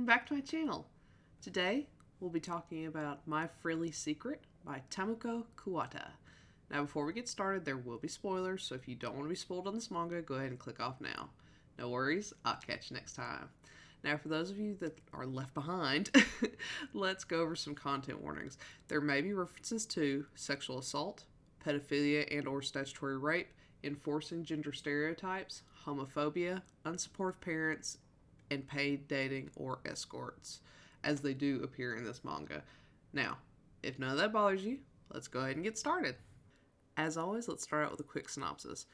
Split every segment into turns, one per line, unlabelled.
back to my channel. Today, we'll be talking about My Frilly Secret by Tamuko Kuwata. Now, before we get started, there will be spoilers, so if you don't want to be spoiled on this manga, go ahead and click off now. No worries, I'll catch you next time. Now, for those of you that are left behind, let's go over some content warnings. There may be references to sexual assault, pedophilia and or statutory rape, enforcing gender stereotypes, homophobia, unsupportive parents, and paid dating or escorts, as they do appear in this manga. Now, if none of that bothers you, let's go ahead and get started. As always, let's start out with a quick synopsis.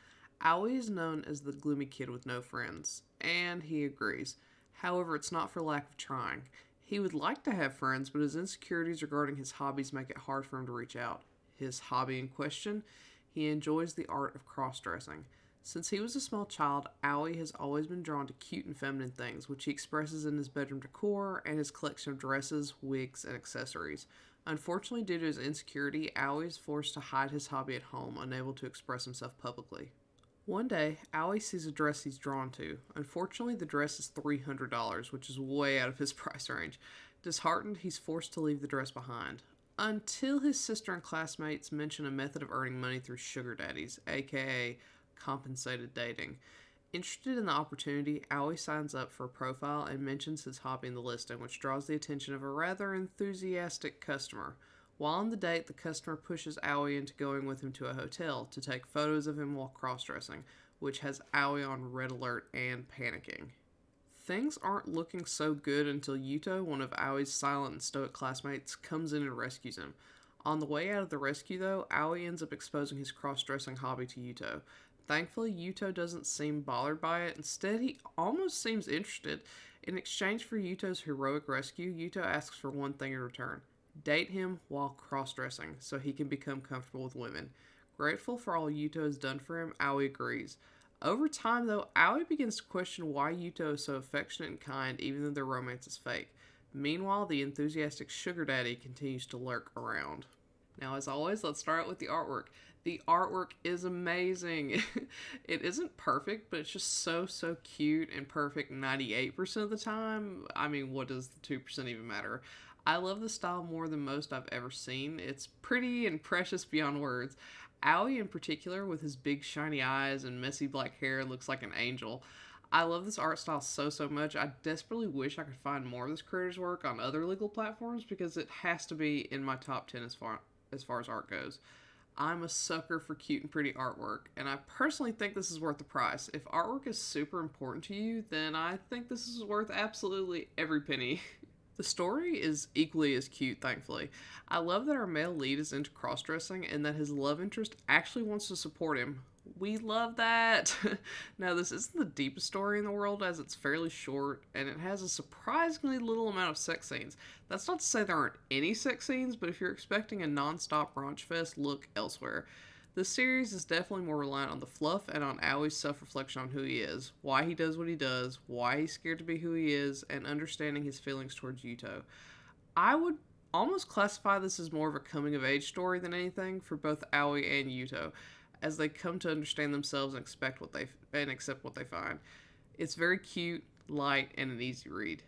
Yaoi is known as the gloomy kid with no friends, and he agrees. However, it's not for lack of trying. He would like to have friends, but his insecurities regarding his hobbies make it hard for him to reach out. His hobby in question? He enjoys the art of cross-dressing. Since he was a small child, Yaoi has always been drawn to cute and feminine things, which he expresses in his bedroom decor and his collection of dresses, wigs, and accessories. Unfortunately, due to his insecurity, Yaoi is forced to hide his hobby at home, unable to express himself publicly. One day, Yaoi sees a dress he's drawn to. Unfortunately, the dress is $300, which is way out of his price range. Disheartened, he's forced to leave the dress behind. Until his sister and classmates mention a method of earning money through sugar daddies, aka compensated dating. Interested in the opportunity, Yaoi signs up for a profile and mentions his hobby in the listing, which draws the attention of a rather enthusiastic customer. While on the date, the customer pushes Yaoi into going with him to a hotel to take photos of him while cross-dressing, which has Yaoi on red alert and panicking. Things aren't looking so good until Yuto, one of Yaoi's silent and stoic classmates, comes in and rescues him. On the way out of the rescue, though, Yaoi ends up exposing his cross-dressing hobby to Yuto. Thankfully, Yuto doesn't seem bothered by it. Instead, he almost seems interested. In exchange for Yuto's heroic rescue, Yuto asks for one thing in return: date him while cross-dressing, so he can become comfortable with women. Grateful for all Yuto has done for him, Yaoi agrees. Over time, though, Yaoi begins to question why Yuto is so affectionate and kind, even though their romance is fake. Meanwhile, the enthusiastic sugar daddy continues to lurk around. Now, as always, let's start out with the artwork. The artwork is amazing. It isn't perfect, but it's just so cute and perfect 98% of the time. I mean, what does the 2% even matter? I love the style more than most I've ever seen. It's pretty and precious beyond words. Yaoi in particular, with his big shiny eyes and messy black hair, looks like an angel. I love this art style so much. I desperately wish I could find more of this creator's work on other legal platforms because it has to be in my top 10 as far as art goes. I'm a sucker for cute and pretty artwork, and I personally think this is worth the price. If artwork is super important to you, then I think this is worth absolutely every penny. The story is equally as cute, thankfully. I love that our male lead is into cross-dressing and that his love interest actually wants to support him. We love that! Now, this isn't the deepest story in the world, as it's fairly short, and it has a surprisingly little amount of sex scenes. That's not to say there aren't any sex scenes, but if you're expecting a non-stop raunch fest, look elsewhere. This series is definitely more reliant on the fluff and on Aoi's self-reflection on who he is, why he does what he does, why he's scared to be who he is, and understanding his feelings towards Yuto. I would almost classify this as more of a coming-of-age story than anything for both Yaoi and Yuto, as they come to understand themselves and accept what they find. It's very cute, light, and an easy read.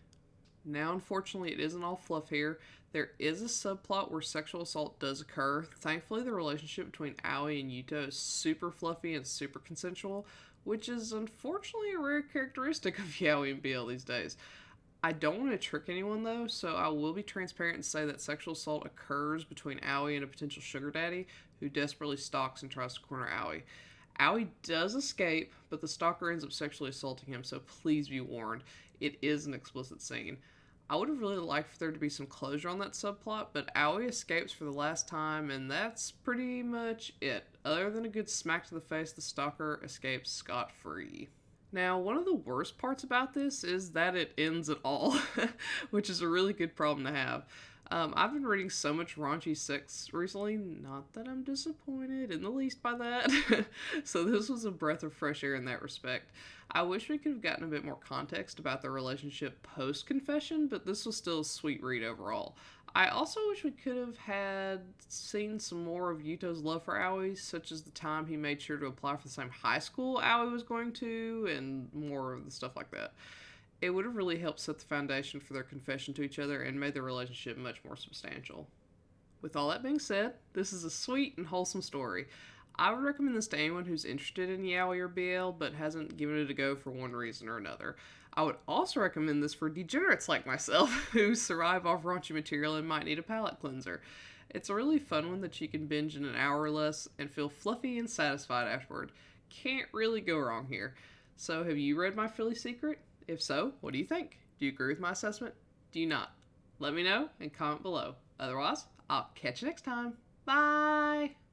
Now, unfortunately, it isn't all fluff here. There is a subplot where sexual assault does occur. Thankfully, the relationship between Yaoi and Yuto is super fluffy and super consensual, which is unfortunately a rare characteristic of Yaoi and BL these days. I don't want to trick anyone, though, so I will be transparent and say that sexual assault occurs between Yaoi and a potential sugar daddy who desperately stalks and tries to corner Yaoi. Yaoi does escape, but the stalker ends up sexually assaulting him, so please be warned. It is an explicit scene. I would have really liked for there to be some closure on that subplot, but Yaoi escapes for the last time, and that's pretty much it. Other than a good smack to the face, the stalker escapes scot-free. Now, one of the worst parts about this is that it ends at all, which is a really good problem to have. I've been reading so much raunchy sex recently, not that I'm disappointed in the least by that. So this was a breath of fresh air in that respect. I wish we could have gotten a bit more context about their relationship post-confession, but this was still a sweet read overall. I also wish we could have seen some more of Yuto's love for Aoi, such as the time he made sure to apply for the same high school Aoi was going to, and more of the stuff like that. It would have really helped set the foundation for their confession to each other and made their relationship much more substantial. With all that being said, this is a sweet and wholesome story. I would recommend this to anyone who's interested in Yaoi or BL but hasn't given it a go for one reason or another. I would also recommend this for degenerates like myself who survive off raunchy material and might need a palate cleanser. It's a really fun one that you can binge in an hour or less and feel fluffy and satisfied afterward. Can't really go wrong here. So, have you read My Frilly Secret? If so, what do you think? Do you agree with my assessment? Do you not? Let me know and comment below. Otherwise, I'll catch you next time. Bye!